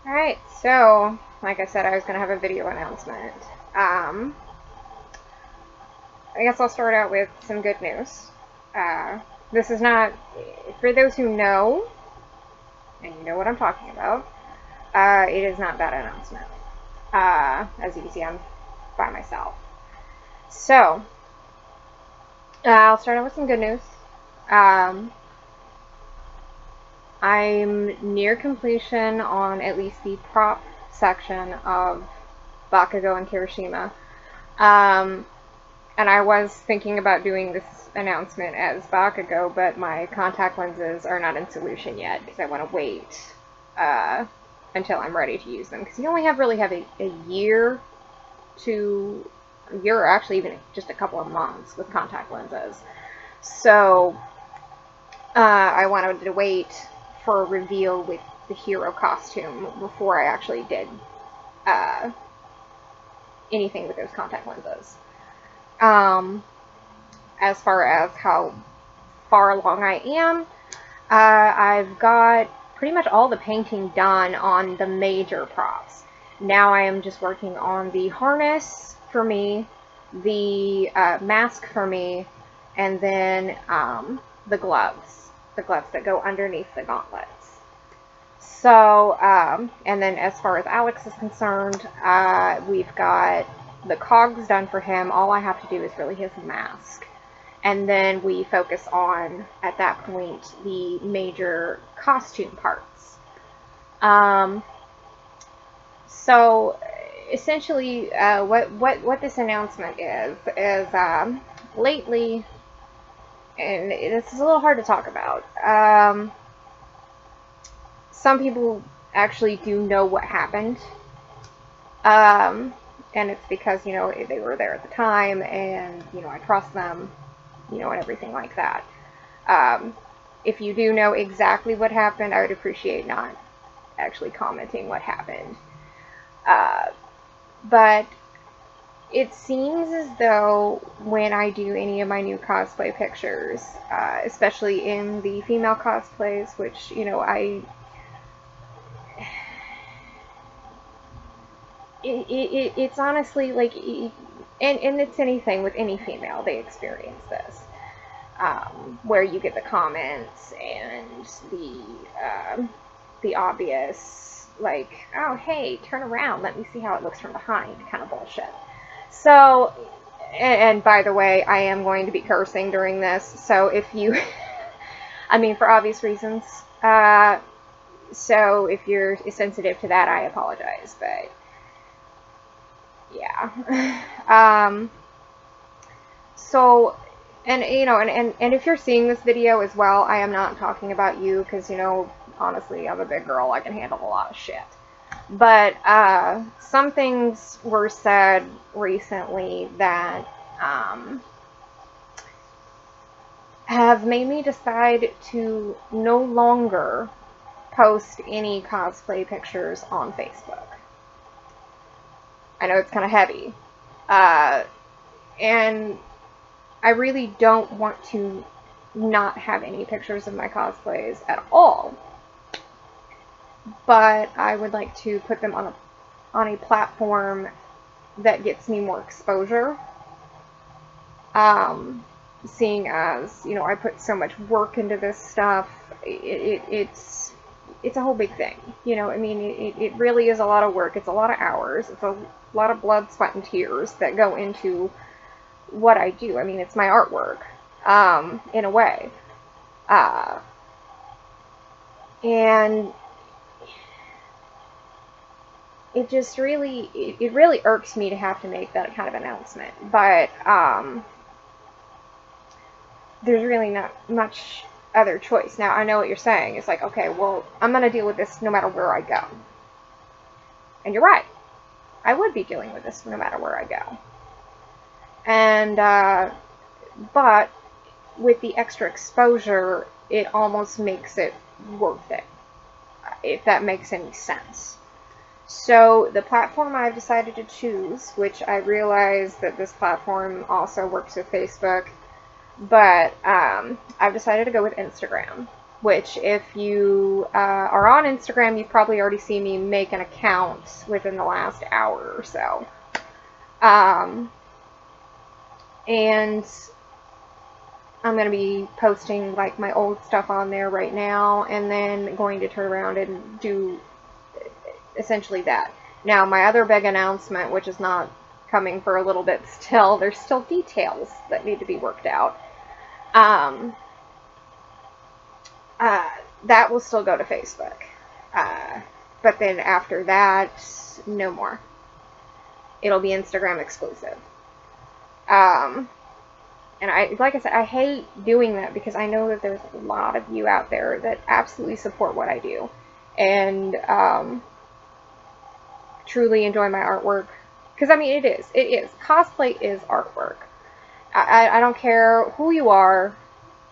Alright, so, like I said, I was going to have a video announcement. I guess I'll start out with some good news. Uh, this is not, for those who know, and you know what I'm talking about, it is not that announcement. As you can see, I'm by myself. So, I'll start out with some good news. Um, I'm near completion on at least the prop section of Bakugo and Kirishima. Um, and I was thinking about doing this announcement as Bakugo, but my contact lenses are not in solution yet because I want to wait uh, until I'm ready to use them. Because you only really have a year to a year, or actually even just a couple of months with contact lenses. So I wanted to wait for a reveal with the hero costume before I actually did uh, anything with those contact lenses. Um, as far as how far along I am, I've got pretty much all the painting done on the major props. Now I am just working on the harness for me, the mask for me, and then the gloves. The gloves that go underneath the gauntlets. So, and then as far as Alex is concerned, we've got the cogs done for him. All I have to do is really his mask. And then we focus on, at that point, the major costume parts. Um, so, essentially, what this announcement is lately, and this is a little hard to talk about. Some people actually do know what happened. Um, and it's because, they were there at the time and, I trust them, and everything like that. Um, if you do know exactly what happened, I would appreciate not actually commenting what happened. Uh, but it seems as though when I do any of my new cosplay pictures, especially in the female cosplays, which, it's honestly like, and it's anything with any female, they experience this. Where you get the comments and the obvious, like, oh hey, turn around, let me see how it looks from behind, kind of bullshit. So, and by the way, I am going to be cursing during this, so if you, I mean, for obvious reasons. So if you're sensitive to that, I apologize, but yeah. So, and and if you're seeing this video as well, I am not talking about you because, honestly, I'm a big girl. I can handle a lot of shit. But some things were said recently that have made me decide to no longer post any cosplay pictures on Facebook. I know it's kind of heavy. Uh, and I really don't want to not have any pictures of my cosplays at all. But I would like to put them on a platform that gets me more exposure. Seeing as, I put so much work into this stuff, it's a whole big thing. I mean, it really is a lot of work. It's a lot of hours. It's a lot of blood, sweat, and tears that go into what I do. I mean, it's my artwork, in a way. Uh, and it just really, it really irks me to have to make that kind of announcement. But there's really not much other choice. Now, I know what you're saying. It's like, okay, well, I'm going to deal with this no matter where I go. And you're right. I would be dealing with this no matter where I go. And, but with the extra exposure, it almost makes it worth it, if that makes any sense. So the platform I've decided to choose, which I realize that this platform also works with Facebook, but I've decided to go with Instagram. which if you are on Instagram, you've probably already seen me make an account within the last hour or so. And I'm going to be posting like my old stuff on there right now, and then going to turn around and do essentially that. Now, my other big announcement, which is not coming for a little bit still, there's still details that need to be worked out. That will still go to Facebook. But then after that, no more. It'll be Instagram exclusive. And like I said, I hate doing that because I know that there's a lot of you out there that absolutely support what I do and truly enjoy my artwork. Because, I mean, it is. Cosplay is artwork. I don't care who you are,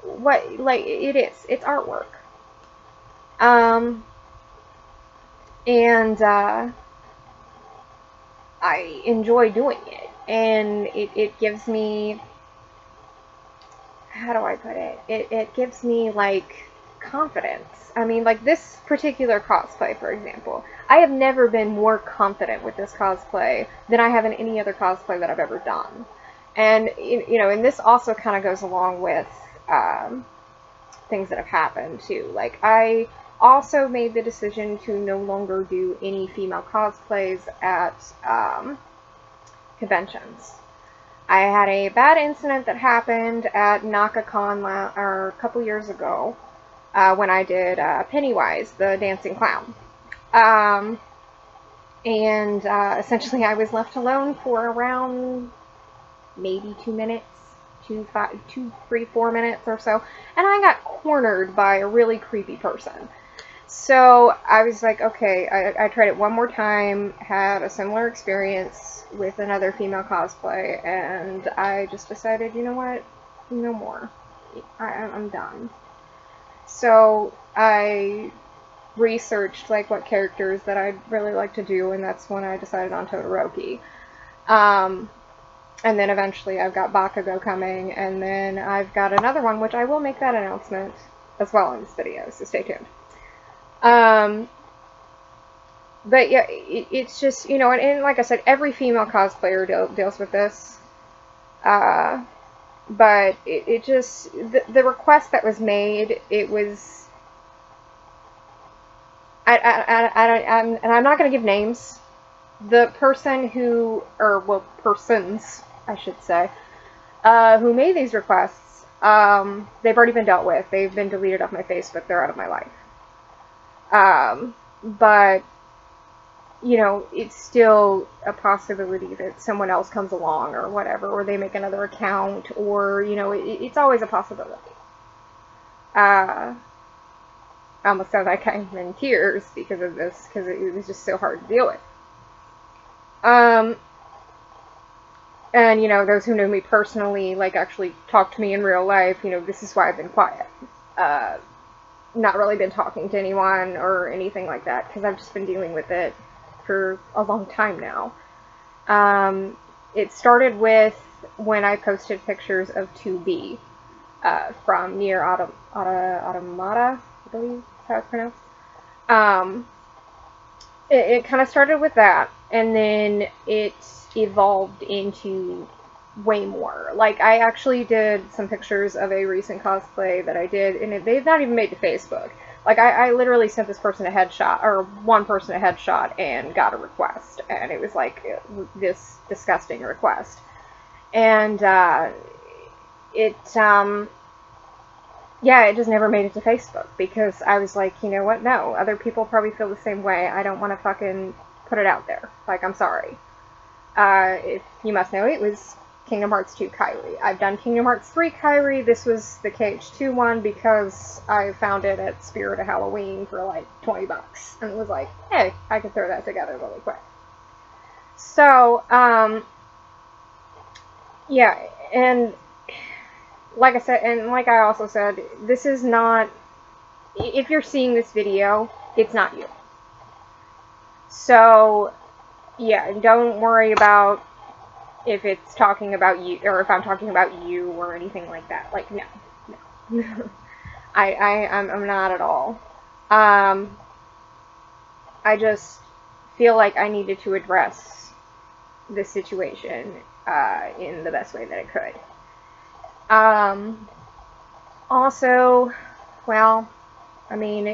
like, it is. It's artwork. And I enjoy doing it. And it gives me, how do I put it? It gives me, like, confidence. I mean, like, this particular cosplay, for example, I have never been more confident with this cosplay than I have in any other cosplay that I've ever done. And, you know, and this also kind of goes along with things that have happened, too. Like, I also made the decision to no longer do any female cosplays at conventions. I had a bad incident that happened at NakaCon a couple years ago when I did Pennywise, the dancing clown. Essentially I was left alone for around maybe 2 minutes, 4 minutes or so, and I got cornered by a really creepy person. So I was like, okay, I tried it one more time, had a similar experience with another female cosplay, and I just decided, you know what, no more. I'm done. So I researched like what characters that I'd really like to do, and that's when I decided on Todoroki. And then eventually I've got Bakugo coming, and then I've got another one, which I will make that announcement as well in this video, so stay tuned. But yeah, it's just, you know, and like I said, every female cosplayer deals with this. But it just, the request that was made, it was, and I'm not going to give names. The person who, or well, persons, I should say, who made these requests, they've already been dealt with. They've been deleted off my Facebook. They're out of my life. But, you know, it's still a possibility that someone else comes along or whatever, or they make another account, or, you know, it's always a possibility. I almost sound like I'm in tears because of this, because it was just so hard to deal with. And, you know, those who know me personally, like, actually talk to me in real life, you know, this is why I've been quiet. Not really been talking to anyone or anything like that, because I've just been dealing with it for a long time now. It started with when I posted pictures of 2B from Nier Automata, I believe is how it's pronounced. It kind of started with that, and then it evolved into way more. Like, I actually did some pictures of a recent cosplay that I did, and they've not even made to Facebook. Like, I literally sent this person a headshot, or one person a headshot, and got a request. And it was like this disgusting request. And yeah, it just never made it to Facebook, because I was like, you know what, no, other people probably feel the same way. I don't want to fucking put it out there. Like, I'm sorry. If you must know, it was Kingdom Hearts 2 Kairi. I've done Kingdom Hearts 3 Kairi. This was the KH2 one because I found it at Spirit of Halloween for like $20. And it was like, hey, I could throw that together really quick. So, yeah, and like I said, and like I also said, this is not, if you're seeing this video, it's not you. So, yeah, don't worry about if it's talking about you, or if I'm talking about you or anything like that. Like, no. I'm not at all. I just feel like I needed to address the situation in the best way that I could. Also, well, I mean,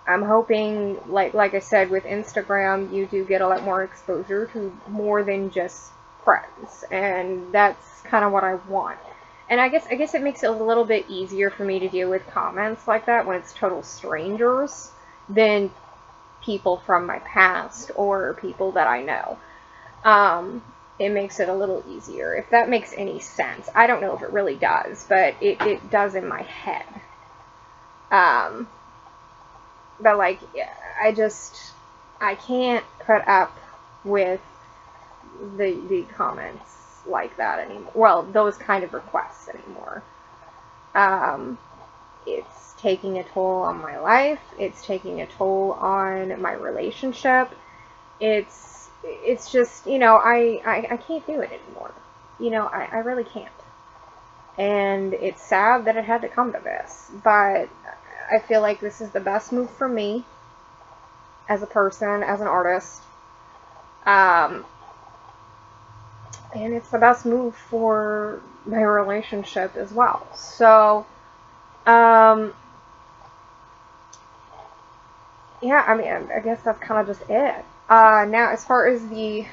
I'm hoping, like I said, with Instagram, you do get a lot more exposure to more than just friends, and that's kind of what I want. And I guess it makes it a little bit easier for me to deal with comments like that when it's total strangers than people from my past or people that I know. It makes it a little easier, if that makes any sense. I don't know if it really does, but it does in my head. But like, I can't put up with the comments like that anymore. Well, those kind of requests anymore. It's taking a toll on my life. It's taking a toll on my relationship. It's just, I can't do it anymore. I really can't. And it's sad that it had to come to this, but I feel like this is the best move for me as a person, as an artist. And it's the best move for my relationship as well. So, yeah, I mean, I guess that's kind of just it. Now, as far as the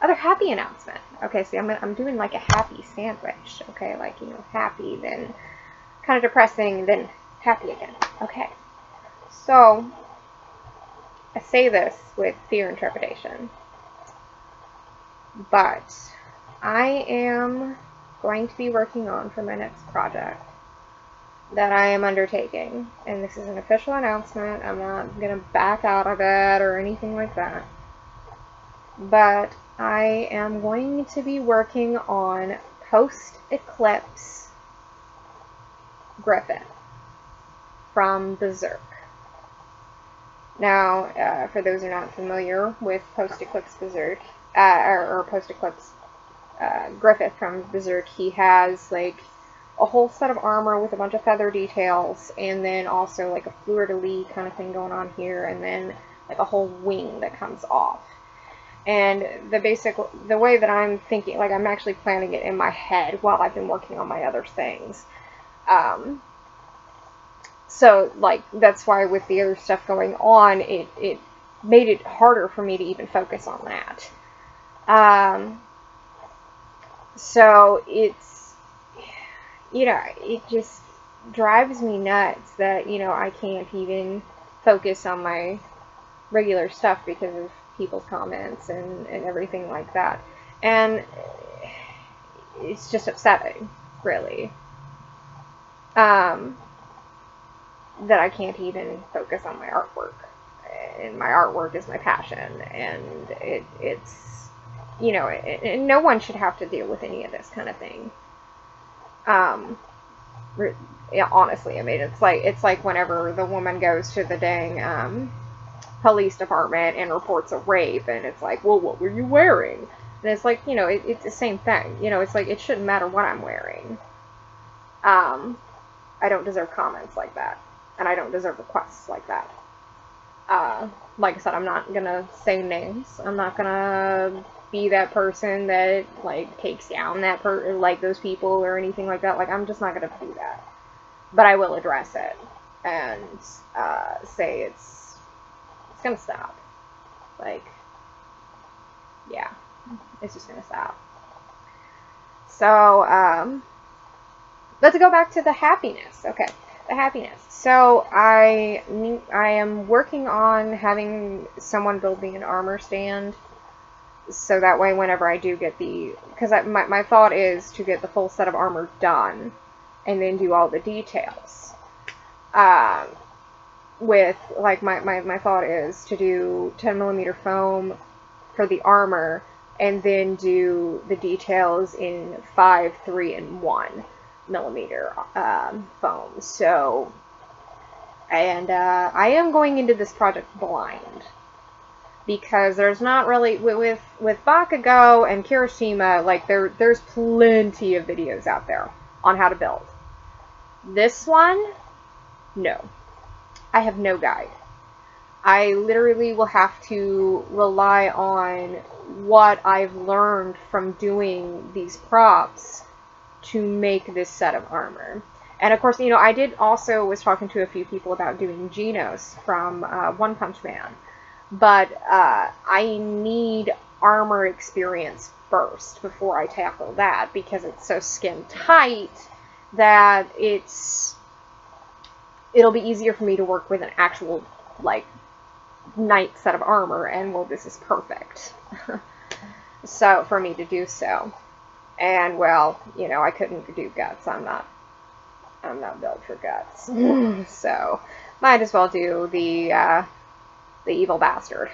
other happy announcement. Okay, see, I'm doing like a happy sandwich. Okay, like, happy, then kind of depressing, then happy again. Okay. So, I say this with fear and trepidation. But I am going to be working on for my next project that I am undertaking. And this is an official announcement. I'm not going to back out of it or anything like that. But I am going to be working on post-eclipse Griffith from Berserk. Now, for those who are not familiar with post-eclipse Berserk, or post-eclipse Griffith from Berserk, he has like a whole set of armor with a bunch of feather details, and then also like a fleur-de-lis kind of thing going on here, and then like a whole wing that comes off. And the way that I'm thinking, like I'm actually planning it in my head while I've been working on my other things. So like that's why with the other stuff going on, it made it harder for me to even focus on that. So it's, it just drives me nuts that, I can't even focus on my regular stuff because of people's comments and everything like that. And it's just upsetting, really, that I can't even focus on my artwork. And my artwork is my passion, and it's, and no one should have to deal with any of this kind of thing. Yeah, honestly, I mean, it's like whenever the woman goes to the dang, police department and reports a rape, and it's like, well, what were you wearing? And it's like, it's the same thing. It's like, it shouldn't matter what I'm wearing. I don't deserve comments like that, and I don't deserve requests like that. Like I said, I'm not gonna say names. I'm not gonna be that person that like takes down like those people or anything like that. Like, I'm just not gonna do that. But I will address it and say it's gonna stop. Like, yeah, it's just gonna stop. So, let's go back to the happiness. Okay, the happiness. So I am working on having someone build me an armor stand, so that way whenever I do get because my thought is to get the full set of armor done and then do all the details. With, like, my thought is to do 10mm foam for the armor, and then do the details in 5, 3, and 1mm foam. So, and I am going into this project blind, because there's not really, with Bakugo and Kirishima, like, there's plenty of videos out there on how to build. This one, no. I have no guide. I literally will have to rely on what I've learned from doing these props to make this set of armor. And of course, you know, I was talking to a few people about doing Genos from One Punch Man. But I need armor experience first before I tackle that, because it's so skin tight that it'll be easier for me to work with an actual, like, knight set of armor, and well, this is perfect. So, for me to do so. And well, you know, I couldn't do guts. I'm not built for guts. So, might as well do the evil bastard.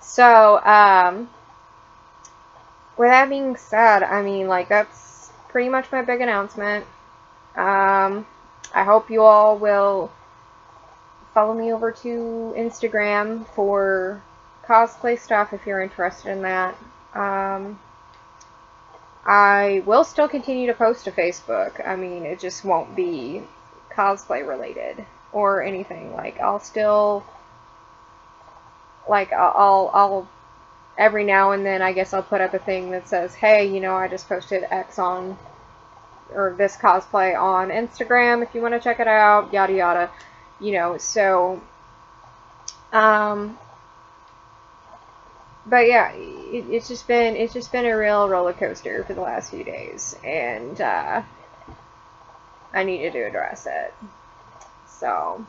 So, with that being said, I mean, like, that's pretty much my big announcement. I hope you all will follow me over to Instagram for cosplay stuff if you're interested in that. I will still continue to post to Facebook. I mean, it just won't be cosplay related or anything. Like, I'll still, like, I'll every now and then, I guess I'll put up a thing that says, hey, you know, I just posted X on, or this cosplay on Instagram if you want to check it out, yada yada, you know. So, but yeah, it's just been a real roller coaster for the last few days, and I needed to address it. So,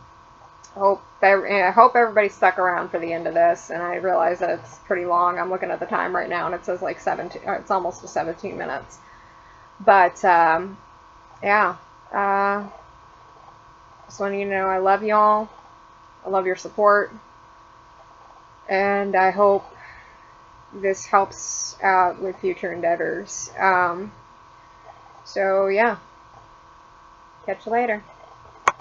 I hope everybody stuck around for the end of this, and I realize that it's pretty long. I'm looking at the time right now, and it says like 17, it's almost to 17 minutes. But, yeah, just wanting you to know I love y'all. I love your support, and I hope this helps out with future endeavors. So, yeah, catch you later.